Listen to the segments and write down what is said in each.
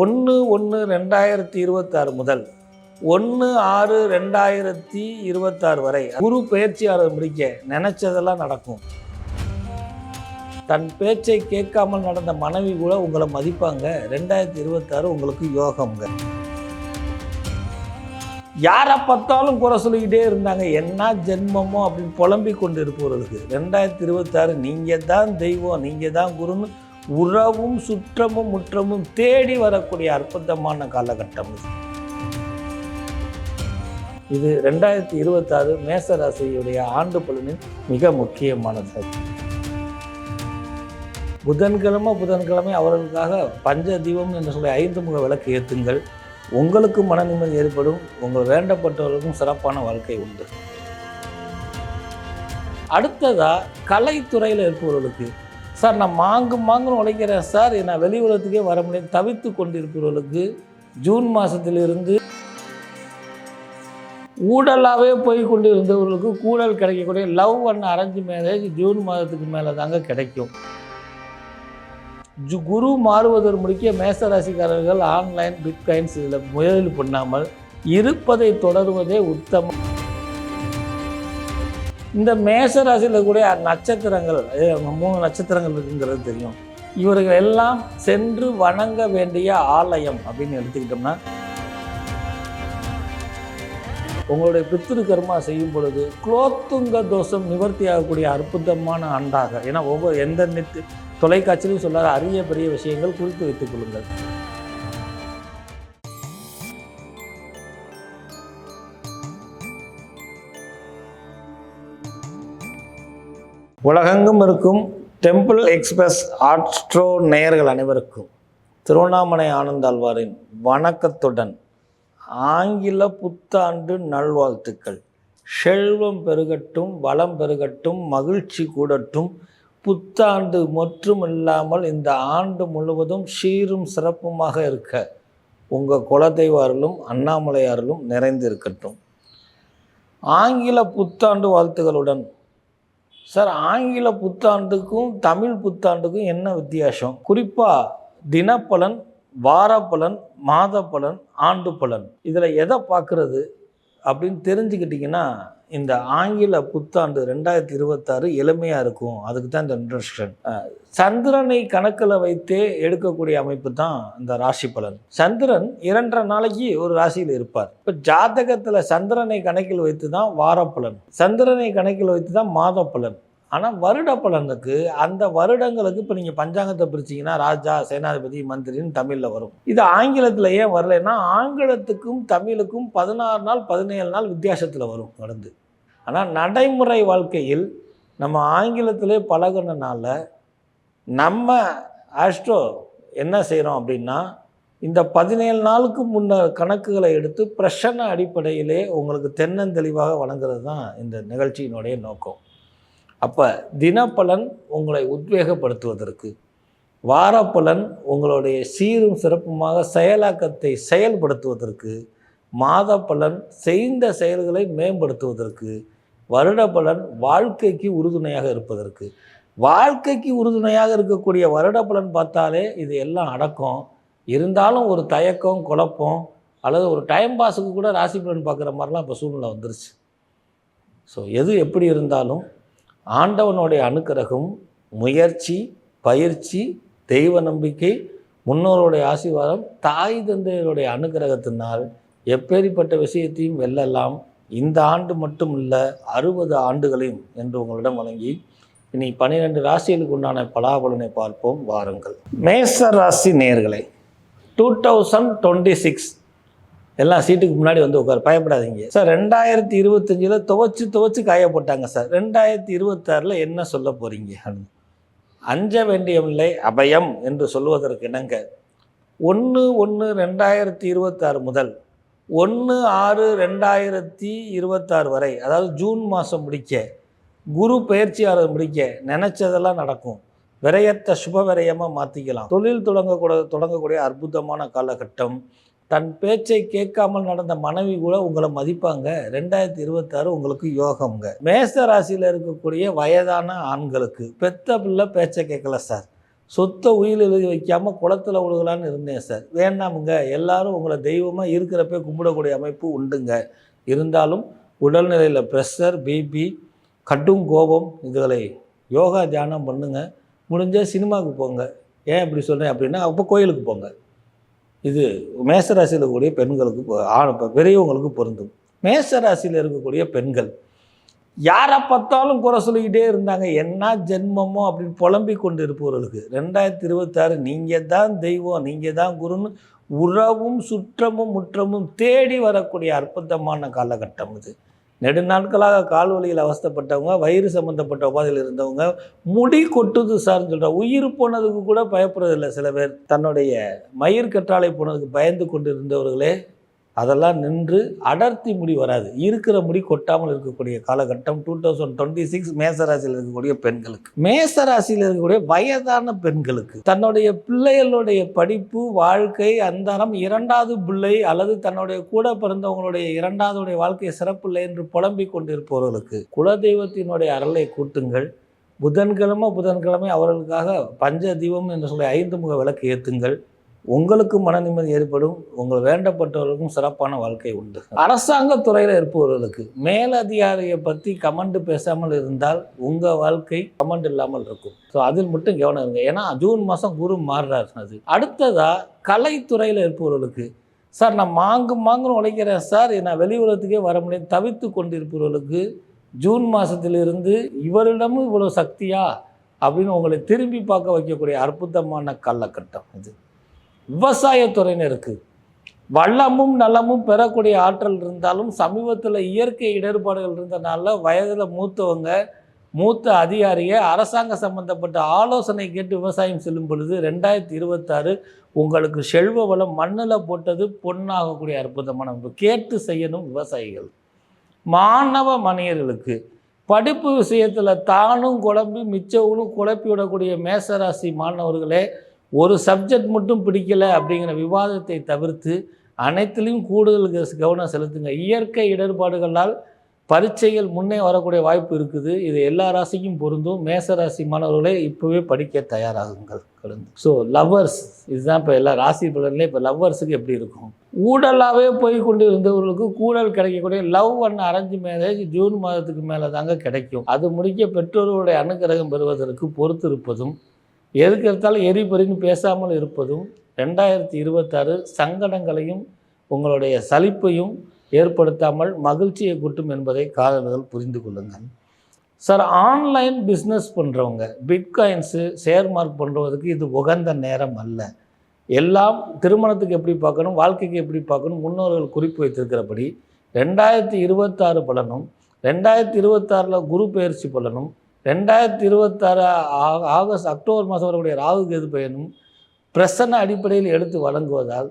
1/1/2026 முதல் 1/6/2026 வரை குரு பயிற்சியாளர் முடிக்க நினைச்சதெல்லாம் நடக்கும். தன் பேச்சை கேட்காமல் நடந்த மனைவி கூட உங்களை மதிப்பாங்க. 2026 உங்களுக்கு யோகம்ங்க. யாரை பார்த்தாலும் குறை சொல்லிக்கிட்டே இருந்தாங்க, என்ன ஜென்மமோ அப்படின்னு புலம்பிக் கொண்டு இருப்பவர்களுக்கு 2026 நீங்கள் தான் தெய்வம், நீங்கள் தான் குருன்னு உறவும் சுற்றமும் முற்றமும் தேடி வரக்கூடிய அற்புதமான காலகட்டம் இது. 2026 மேசராசியுடைய ஆண்டு பலனின் மிக முக்கியமானது. புதன்கிழமை அவர்களுக்காக பஞ்ச தீபம் என்று சொல்லி 5 முக விளக்கு ஏற்றுங்கள். உங்களுக்கு மன நிம்மதி ஏற்படும். உங்கள் வேண்டப்பட்டவர்களுக்கும் சிறப்பான வாழ்க்கை உண்டு. அடுத்ததா கலைத்துறையில் இருப்பவர்களுக்கு, சார் நான் மாங்குன்னு உழைக்கிறேன் சார், நான் வெளி உலகத்துக்கே வர முடியாது தவித்து கொண்டிருப்பவர்களுக்கு ஜூன் மாதத்திலிருந்து ஊடலாகவே போய் கொண்டு இருந்தவர்களுக்கு கூடல் கிடைக்கக்கூடிய love and arrange marriage June மாதத்துக்கு மேலே தாங்க கிடைக்கும். குரு மாறுவதற்கு முடிக்க மேசராசிக்காரர்கள் ஆன்லைன் பிட்காயின்ஸ் இதில் முதலீடு பண்ணாமல் இருப்பதை தொடருவதே உத்தமம். இந்த மேசராசியில் கூட நட்சத்திரங்கள் 3 நட்சத்திரங்கள் இருக்குங்கிறது தெரியும். இவர்கள் எல்லாம் சென்று வணங்க வேண்டிய ஆலயம் அப்படின்னு எடுத்துக்கிட்டோம்னா, உங்களுடைய பித்ரு கர்மா செய்யும் பொழுது குலோத்துங்க தோஷம் நிவர்த்தி ஆகக்கூடிய அற்புதமான ஆண்டாக, ஏன்னா ஒவ்வொரு எந்த தொலைக்காட்சியிலும் சொல்லாத அரிய பெரிய விஷயங்கள் குறித்து வைத்துக் கொள்ளுங்கள். உலகெங்கும் இருக்கும் டெம்பிள் எக்ஸ்பிரஸ் ஆஸ்ட்ரோ நேயர்கள் அனைவருக்கும் திருவண்ணாமலை ஆனந்தாழ்வாரின் வணக்கத்துடன் ஆங்கில புத்தாண்டு நல்வாழ்த்துக்கள். செல்வம் பெருகட்டும், வளம் பெருகட்டும், மகிழ்ச்சி கூடட்டும். புத்தாண்டு மட்டுமில்லாமல் இந்த ஆண்டு முழுவதும் சீரும் சிறப்புமாக இருக்க உங்கள் குலதெய்வாரிலும் அண்ணாமலையாரிலும் நிறைந்து இருக்கட்டும். ஆங்கில புத்தாண்டு வாழ்த்துக்களுடன், சார் ஆங்கில புத்தாண்டுக்கும் தமிழ் புத்தாண்டுக்கும் என்ன வித்தியாசம்? குறிப்பாக தினப்பலன், வாரப்பலன், மாத பலன், ஆண்டு பலன், இதில் எதை பார்க்குறது அப்படின்னு தெரிஞ்சுக்கிட்டிங்கன்னா இந்த ஆங்கில புத்தாண்டு 2026 எளிமையாக இருக்கும். அதுக்கு தான் இந்த இன்ட்ரடக்ஷன். சந்திரனை கணக்கில் வைத்தே எடுக்கக்கூடிய அமைப்பு தான் இந்த ராசி பலன். சந்திரன் 2.5 நாளைக்கு ஒரு ராசியில் இருப்பார். இப்போ ஜாதகத்தில் சந்திரனை கணக்கில் வைத்து தான் வாரப்பலன், சந்திரனை கணக்கில் வைத்து தான் மாத பலன். ஆனால் வருட பலனுக்கு அந்த வருடங்களுக்கு இப்போ நீங்கள் பஞ்சாங்கத்தை பிரிச்சிங்கன்னா ராஜா, சேனாதிபதி, மந்திரின்னு தமிழில் வரும். இது ஆங்கிலத்தில் ஏன் வரலைன்னா, ஆங்கிலத்துக்கும் தமிழுக்கும் 16 நாள் 17 நாள் வித்தியாசத்தில் வரும் நடந்து. ஆனால் நடைமுறை வாழ்க்கையில் நம்ம ஆங்கிலத்திலே பழகினால நம்ம ஆஸ்ட்ரோ என்ன செய்கிறோம் அப்படின்னா, இந்த 17 நாளுக்கு முன்ன கணக்குகளை எடுத்து பிரசன்ன அடிப்படையிலே உங்களுக்கு தென்னந்தெளிவாக வழங்குறது தான் இந்த நிகழ்ச்சியினுடைய நோக்கம். அப்போ தினப்பலன் உங்களை உத்வேகப்படுத்துவதற்கு, வாரப்பலன் உங்களுடைய சீரும் சிறப்புமாக செயலாக்கத்தை செயல்படுத்துவதற்கு, மாத பலன் செய்த செயல்களை மேம்படுத்துவதற்கு, வருட பலன் வாழ்க்கைக்கு உறுதுணையாக இருப்பதற்கு. வாழ்க்கைக்கு உறுதுணையாக இருக்கக்கூடிய வருட பலன் பார்த்தாலே இது எல்லாம் அடக்கம். இருந்தாலும் ஒரு தயக்கம், குழப்பம் அல்லது ஒரு டைம் பாஸுக்கு கூட ராசி பலன் பார்க்குற மாதிரிலாம் இப்போ சூழ்நிலை வந்துருச்சு. ஸோ எது எப்படி இருந்தாலும் ஆண்டவனுடைய அனுக்கிரகம், முயற்சி, பயிற்சி, தெய்வ நம்பிக்கை, முன்னோருடைய ஆசீர்வாதம், தாய் தந்தையருடைய அனுக்கிரகத்தினால் எப்பேற்பட்ட விஷயத்தையும் வெல்லலாம். இந்த ஆண்டு மட்டும் இல்லை, 60 ஆண்டுகளையும் என்று உங்களிடம் வழங்கி இனி 12 ராசிகளுக்கு உண்டான பலாபலனை பார்ப்போம் வாருங்கள். மேச ராசி நேயர்களே, 2026 எல்லாம் சீட்டுக்கு முன்னாடி வந்து உட்கார், பயப்படாதீங்க சார். 2025 துவச்சி காய போட்டாங்க சார். 2026 என்ன சொல்ல போகிறீங்க? அஞ்ச வேண்டியவில்லை, அபயம் என்று சொல்வதற்கு இணங்க 1/1/2026 முதல் 1/6/2026 வரை, அதாவது ஜூன் மாதம் முடிக்க குரு பயிற்சியாளர் முடிக்க நினைச்சதெல்லாம் நடக்கும். விரயத்தை சுப விரயமாக மாற்றிக்கலாம். தொழில் தொடங்கக்கூடிய அற்புதமான காலகட்டம். தன் பேச்சை கேட்காமல் நடந்த மனைவி கூட உங்களை மதிப்பாங்க. 2026 உங்களுக்கு யோகம்ங்க. மேச ராசியில் இருக்கக்கூடிய வயதான ஆண்களுக்கு, பெத்த பிள்ளை பேச்சை கேட்கல சார், சொத்தை உயில் எழுதி வைக்காமல் குளத்தில் விழுகலான்னு இருந்தேன் சார். வேண்டாமுங்க, எல்லாரும் உங்களை தெய்வமாக இருக்கிறப்ப கும்பிடக்கூடிய அமைப்பு உண்டுங்க. இருந்தாலும் உடல்நிலையில் ப்ரெஷர், பிபி, கடும் கோபம், இதுகளை யோகா தியானம் பண்ணுங்க. முடிஞ்சால் சினிமாவுக்கு போங்க. ஏன் இப்படி சொல்கிறேன் அப்படின்னா, அப்போ கோயிலுக்கு போங்க. இது மேசராசியில் இருக்கக்கூடிய பெண்களுக்கு பெரியவங்களுக்கு பொருந்தும். மேசராசியில் இருக்கக்கூடிய பெண்கள் யாரை பார்த்தாலும் குறை சொல்லிக்கிட்டே இருந்தாங்க, என்ன ஜென்மமோ அப்படின்னு புலம்பிக் கொண்டு இருப்பவர்களுக்கு 2026 நீங்கள் தான் தெய்வம், நீங்கள் தான் குருன்னு உறவும் சுற்றமும் முற்றமும் தேடி வரக்கூடிய அற்புதமான காலகட்டம் இது. நெடுநாட்களாக கால்வலியில் அவஸ்தைப்பட்டவங்க, வயிறு சம்மந்தப்பட்ட உபாதையில் இருந்தவங்க, முடி கொட்டுது சார்னு சொல்கிறாங்க. உயிர் போனதுக்கு கூட பயப்படுறதில்லை சில பேர். தன்னுடைய மயிர் கற்றாழை போனதுக்கு பயந்து கொண்டு இருந்தவர்களே அதெல்லாம் நின்று அடர்த்தி முடி வராது, இருக்கிற முடி கொட்டாமல் இருக்கக்கூடிய காலகட்டம் 2026 மேசராசியில் இருக்கக்கூடிய பெண்களுக்கு. மேசராசியில் இருக்கக்கூடிய வயதான பெண்களுக்கு தன்னுடைய பிள்ளைகளுடைய படிப்பு, வாழ்க்கை, அந்தரம், இரண்டாவது பிள்ளை அல்லது தன்னுடைய கூட பிறந்தவங்களுடைய இரண்டாவதுடைய வாழ்க்கை சிறப்பில்லை என்று புலம்பிக் கொண்டிருப்பவர்களுக்கு குலதெய்வத்தினுடைய அருளை கூட்டுங்கள். புதன்கிழமை அவர்களுக்காக பஞ்ச தீபம் என்று சொல்லி 5 முக விளக்கு ஏற்றுங்கள். உங்களுக்கும் மன நிம்மதி ஏற்படும், உங்கள் வேண்டப்பட்டவர்களுக்கும் சிறப்பான வாழ்க்கை உண்டு. அரசாங்க துறையில் இருப்பவர்களுக்கு மேலதிகாரியை பற்றி கமெண்ட் பேசாமல் இருந்தால் உங்கள் வாழ்க்கை கமெண்ட் இல்லாமல் இருக்கும். ஸோ அதில் மட்டும் கவனம் இருங்க. ஏன்னா ஜூன் மாதம் குரு மாறுறாரு. அது அடுத்ததாக கலைத்துறையில் இருப்பவர்களுக்கு, சார் நான் மாங்குன்னு உழைக்கிறேன் சார், நான் வெளி உலகத்துக்கே வர முடியாது தவித்து கொண்டிருப்பவர்களுக்கு ஜூன் மாதத்திலிருந்து இவரிடமும் இவ்வளோ சக்தியா அப்படின்னு உங்களை திரும்பி பார்க்க வைக்கக்கூடிய அற்புதமான காலகட்டம் இது. விவசாயத்துறையினருக்கு வளமும் நலமும் பெறக்கூடிய ஆற்றல் இருந்தாலும் சமீபத்தில் இயற்கை இடர்பாடுகள் இருந்தனால வயதில் மூத்த அதிகாரியை அரசாங்க சம்பந்தப்பட்ட ஆலோசனை கேட்டு விவசாயம் செல்லும் பொழுது 2026 உங்களுக்கு செல்வ வளம் மண்ணில் போட்டது பொண்ணாகக்கூடிய அற்புதமான கேட்டு செய்யணும். விவசாயிகள், மாணவ மணியர்களுக்கு படிப்பு விஷயத்தில் தானும் குழம்பி மிச்சவங்களும் குழப்பி விடக்கூடிய மேசராசி மாணவர்களே, ஒரு சப்ஜெக்ட் மட்டும் பிடிக்கலை அப்படிங்கிற விவாதத்தை தவிர்த்து அனைத்திலையும் கூடுதல் கவனம் செலுத்துங்க. இயற்கை இடர்பாடுகளால் பரீட்சைகள் முன்னே வரக்கூடிய வாய்ப்பு இருக்குது. இது எல்லா ராசிக்கும் பொருந்தும். மேசராசி மாணவர்களே இப்போவே படிக்க தயாராகுங்கள். கலந்து ஸோ லவ்வர்ஸ், இதுதான் இப்போ எல்லா ராசி பலன்லேயே இப்போ லவ்வர்ஸுக்கு எப்படி இருக்கும். ஊடலாகவே போய் கொண்டு இருந்தவர்களுக்கு கூடல் கிடைக்கக்கூடிய love and arrange marriage June மாதத்துக்கு மேலே தாங்க கிடைக்கும். அது முடிக்க பெற்றோர்களுடைய அனுகிரகம் பெறுவதற்கு பொறுத்து இருப்பதும், எதுக்கு எடுத்தாலும் எரிபொறின்னு பேசாமல் இருப்பதும் 2026 சங்கடங்களையும் உங்களுடைய சலிப்பையும் ஏற்படுத்தாமல் மகிழ்ச்சியை கூட்டும் என்பதை காதலர்கள் புரிந்து கொள்ளுங்கள். சார், ஆன்லைன் பிஸ்னஸ் பண்ணுறவங்க, பிட்காயின்ஸு, ஷேர் மார்க் பண்ணுறதுக்கு இது உகந்த நேரம் அல்ல. எல்லாம் திருமணத்துக்கு எப்படி பார்க்கணும், வாழ்க்கைக்கு எப்படி பார்க்கணும், முன்னோர்கள் குறிப்பு வைத்திருக்கிறபடி 2026 பலனும் 2026 குரு பெயர்ச்சி பலனும் 2026 அக்டோபர் மாதம் வரக்கூடிய ராகு கேது பயனும் பிரசன்ன அடிப்படையில் எடுத்து வழங்குவதால்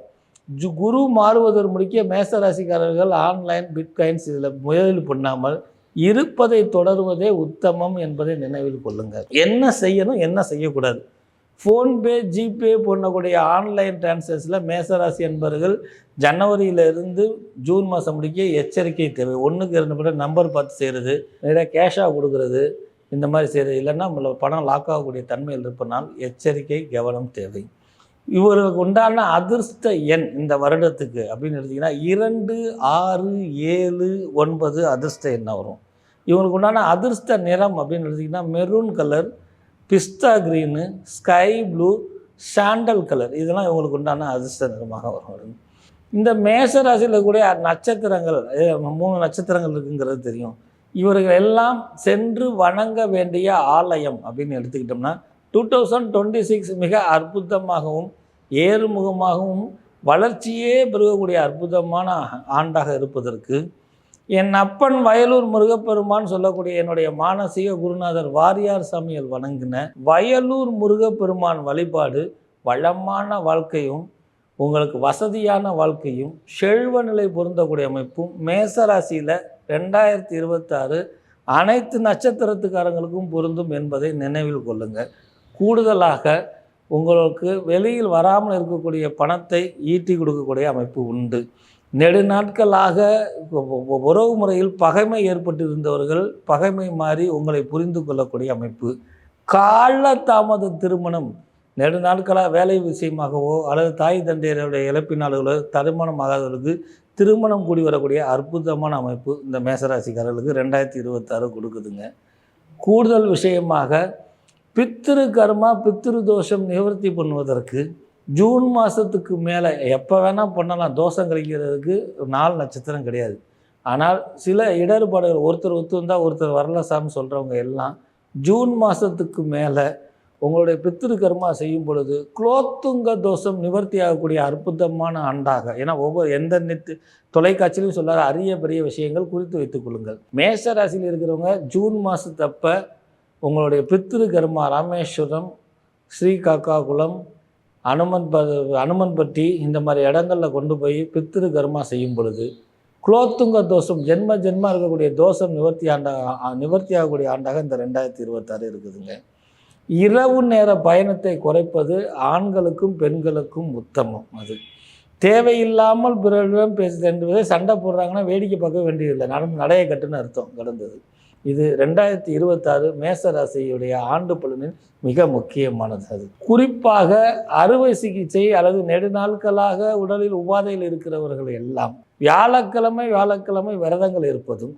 குரு மாறுவதற்கு முடிக்க மேசராசிக்காரர்கள் ஆன்லைன் பிட்காயின்ஸ் இதில் முதலீடு பண்ணாமல் இருப்பதை தொடருவதே உத்தமம் என்பதை நினைவில் கொள்ளுங்கள். என்ன செய்யணும், என்ன செய்யக்கூடாது. ஃபோன்பே, ஜிபே போன்றக்கூடிய ஆன்லைன் டிரான்சாக்ஷனில் மேசராசி என்பவர்கள் ஜனவரியிலிருந்து ஜூன் மாதம் முடிக்க எச்சரிக்கை தேவை. 1க்கு 2 பேர் நம்பர் பார்த்து செய்கிறது, நிறைய கேஷாக கொடுக்கறது, இந்த மாதிரி செய்கிறது, இல்லைன்னா நம்மளை பணம் லாக் ஆகக்கூடிய தன்மையில் இருப்பனால் எச்சரிக்கை, கவனம் தேவை. இவர்களுக்கு உண்டான அதிர்ஷ்ட எண் இந்த வருடத்துக்கு அப்படின்னு எடுத்திங்கன்னா 2, 6, 7, 9 அதிர்ஷ்ட எண்ணாக வரும். இவங்களுக்கு உண்டான அதிர்ஷ்ட நிறம் அப்படின்னு எடுத்திங்கன்னா மெரூன் கலர், பிஸ்தா green, sky blue, sandal colour, இதெல்லாம் இவங்களுக்கு உண்டான அதிர்ஷ்ட நிறமாக வரும். இந்த மேசராசியில் இருக்கக்கூடிய நட்சத்திரங்கள் 3 நட்சத்திரங்கள் இருக்குங்கிறது தெரியும். இவர்கள் எல்லாம் சென்று வணங்க வேண்டிய ஆலயம் அப்படின்னு எடுத்துக்கிட்டோம்னா 2026 மிக அற்புதமாகவும் ஏறுமுகமாகவும் வளர்ச்சியே பெருகக்கூடிய அற்புதமான ஆண்டாக இருப்பதற்கு என் அப்பன் வயலூர் முருகப்பெருமான் சொல்லக்கூடிய என்னுடைய மானசீக குருநாதர் வாரியார் சாமியால் வணங்கின வயலூர் முருகப்பெருமான் வழிபாடு வளமான வாழ்க்கையும் உங்களுக்கு வசதியான வாழ்க்கையும் செல்வ நிலை பொருந்தக்கூடிய அமைப்பும் மேசராசியில் 2026 அனைத்து நட்சத்திரத்துக்காரங்களுக்கும் பொருந்தும் என்பதை நினைவில் கொள்ளுங்கள். கூடுதலாக உங்களுக்கு வெளியில் வராமல் இருக்கக்கூடிய பணத்தை ஈட்டி கொடுக்கக்கூடிய அமைப்பு உண்டு. நெடுநாட்களாக உறவு முறையில் பகைமை ஏற்பட்டிருந்தவர்கள் பகைமை மாறி உங்களை புரிந்து கொள்ளக்கூடிய அமைப்பு. கால தாமத திருமணம் நெடுநாட்களாக வேலை விஷயமாகவோ அல்லது தாய் தந்தையருடைய இழப்பினாலோ திருமணமாகாதவர்களுக்கு திருமணம் கூடி வரக்கூடிய அற்புதமான அமைப்பு இந்த மேசராசிக்காரர்களுக்கு 2026 கொடுக்குதுங்க. கூடுதல் விஷயமாக பித்திரு கர்மா பித்திரு தோஷம் நிவர்த்தி பண்ணுவதற்கு ஜூன் மாதத்துக்கு மேலே எப்போ வேணால் பண்ணலாம். தோஷம் கழிக்கிறதுக்கு 4 நட்சத்திரம் கிடையாது. ஆனால் சில இடர்பாடுகள் ஒருத்தர் ஒத்து வந்தால் ஒருத்தர் வரல சார்னு சொல்கிறவங்க எல்லாம் ஜூன் மாதத்துக்கு மேலே உங்களுடைய பித்திரு கர்மா செய்யும் பொழுது குலோத்துங்க தோஷம் நிவர்த்தி ஆகக்கூடிய அற்புதமான ஆண்டாக, ஏன்னா எந்த தொலைக்காட்சியிலும் சொல்லாத அரிய பெரிய விஷயங்கள் குறித்து வைத்துக் கொள்ளுங்கள். மேஷ ராசியில் இருக்கிறவங்க ஜூன் மாதத்தப்ப உங்களுடைய பித்திரு கர்மா ராமேஸ்வரம், ஸ்ரீகாக்காகுளம், அனுமன்பட்டி இந்த மாதிரி இடங்களில் கொண்டு போய் பித்திரு கர்மா செய்யும் பொழுது குலோத்துங்க தோஷம் ஜென்ம இருக்கக்கூடிய தோஷம் நிவர்த்தி ஆகக்கூடிய ஆண்டாக இந்த 2026 இருக்குதுங்க. இரவு நேர பயணத்தை குறைப்பது ஆண்களுக்கும் பெண்களுக்கும் உத்தமம். அது தேவையில்லாமல் பிறரிடம் பேசுது என்பதை சண்டை போடுறாங்கன்னா வேடிக்கை பார்க்க வேண்டியதில்லை, நடைய கட்டுன்னு அர்த்தம் கடந்தது. இது 2026 மேச ராசியுடைய ஆண்டு பலனில் மிக முக்கியமானது. அது குறிப்பாக அறுவை சிகிச்சை அல்லது நெடுநாட்களாக உடலில் உபாதையில் இருக்கிறவர்கள் எல்லாம் வியாழக்கிழமை விரதங்கள் இருப்பதும்,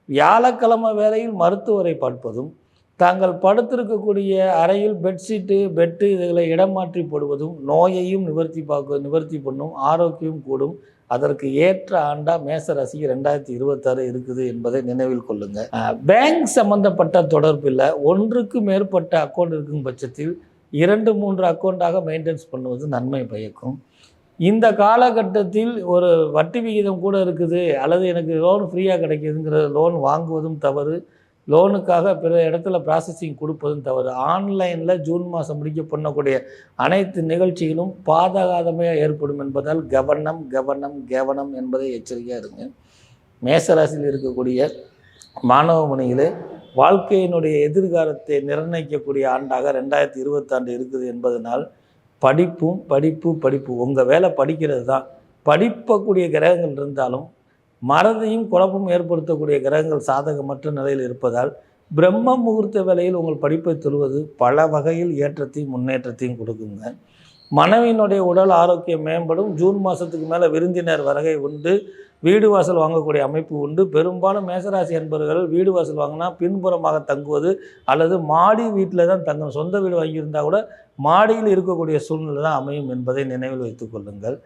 வியாழக்கிழமை வேளையில் மருத்துவரை பார்ப்பதும், தாங்கள் படுத்திருக்கக்கூடிய அறையில் பெட்டு இதுகளை இடம் மாற்றி போடுவதும் நோயையும் நிவர்த்தி பண்ணும், ஆரோக்கியம் கூடும். அதற்கு ஏற்ற ஆண்டா மேசராசிக்கு 2026 இருக்குது என்பதை நினைவில் கொள்ளுங்க. பேங்க் சம்பந்தப்பட்ட தொடர்பில் ஒன்றுக்கு மேற்பட்ட அக்கௌண்ட் இருக்கும் பட்சத்தில் 2-3 அக்கௌண்ட்டாக மெயின்டைன்ஸ் பண்ணுவது நன்மை பயக்கும். இந்த காலகட்டத்தில் ஒரு வட்டி விகிதம் கூட இருக்குது அல்லது எனக்கு லோன் ஃப்ரீயாக கிடைக்கிதுங்கிற லோன் வாங்குவதும் தவறு, லோனுக்காக பிற இடத்துல ப்ராசஸிங் கொடுப்பதும் தவறு. ஆன்லைனில் ஜூன் மாதம் முடிக்க பண்ணக்கூடிய அனைத்து நிகழ்ச்சிகளும் பாதகாதமையாக ஏற்படும் என்பதால் கவனம் என்பதை எச்சரிக்கையாக இருங்க. மேசராசியில் இருக்கக்கூடிய மாணவ மணிகளே, வாழ்க்கையினுடைய எதிர்காலத்தை நிர்ணயிக்கக்கூடிய ஆண்டாக 2026 இருக்குது என்பதனால் படிப்பு உங்கள் வேலை படிக்கிறது தான். படிக்கக்கூடிய கிரகங்கள் இருந்தாலும் மறதியும் குழப்பமும் ஏற்படுத்தக்கூடிய கிரகங்கள் சாதகமற்ற நிலையில் இருப்பதால் பிரம்ம முகூர்த்த வேளையில் உங்கள் படிப்பை தொழுவது பல வகையில் ஏற்றத்தையும் முன்னேற்றத்தையும் கொடுக்குங்க. மனைவியினுடைய உடல் ஆரோக்கியம் மேம்படும். ஜூன் மாதத்துக்கு மேலே விருந்தினர் வருகை உண்டு. வீடு வாசல் வாங்கக்கூடிய அமைப்பு உண்டு. பெரும்பாலும் மேசராசி என்பவர்கள் வீடு வாசல் வாங்கினா பின்புறமாக தங்குவது அல்லது மாடி வீட்டில் தான் தங்கணும். சொந்த வீடு வாங்கியிருந்தால் கூட மாடியில் இருக்கக்கூடிய சூழ்நிலை தான் அமையும் என்பதை நினைவில் வைத்துக் கொள்ளுங்கள்.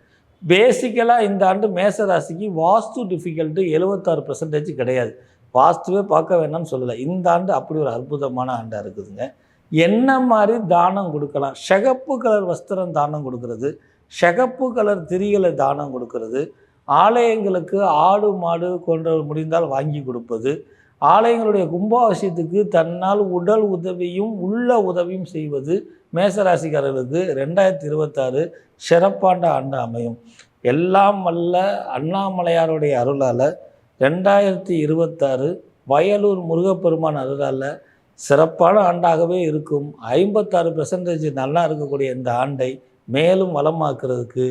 பேசிக்கலாக இந்த ஆண்டு மேசராசிக்கு வாஸ்து டிஃபிகல்ட்டு 76% கிடையாது. வாஸ்துவே பார்க்க வேணாம்னு சொல்லலை. இந்த ஆண்டு அப்படி ஒரு அற்புதமான ஆண்டாக இருக்குதுங்க. என்ன மாதிரி தானம் கொடுக்கலாம்? சிகப்பு கலர் வஸ்திரம் தானம் கொடுக்கறது, சிகப்பு கலர் திரிகளை தானம் கொடுக்கறது, ஆலயங்களுக்கு ஆடு மாடு கொண்டு முடிந்தால் வாங்கி கொடுப்பது, ஆலயங்களுடைய கும்பாபிஷேகத்துக்கு தன்னால் உடல் உதவியும் உள்ள உதவியும் செய்வது மேசராசிக்காரர்களுக்கு 2026 சிறப்பான ஆண்டு அமையும். எல்லாம் வல்ல அண்ணாமலையாருடைய அருளால் 2026 வயலூர் முருகப்பெருமான் அருளால் சிறப்பான ஆண்டாகவே இருக்கும். 56% நல்லா இருக்கக்கூடிய இந்த ஆண்டை மேலும் வளமாக்குறதுக்கு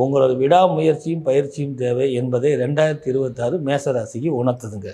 உங்களோட விடாமுயற்சியும் பயிற்சியும் தேவை என்பதை 2026 மேசராசிக்கு உணர்த்துதுங்க.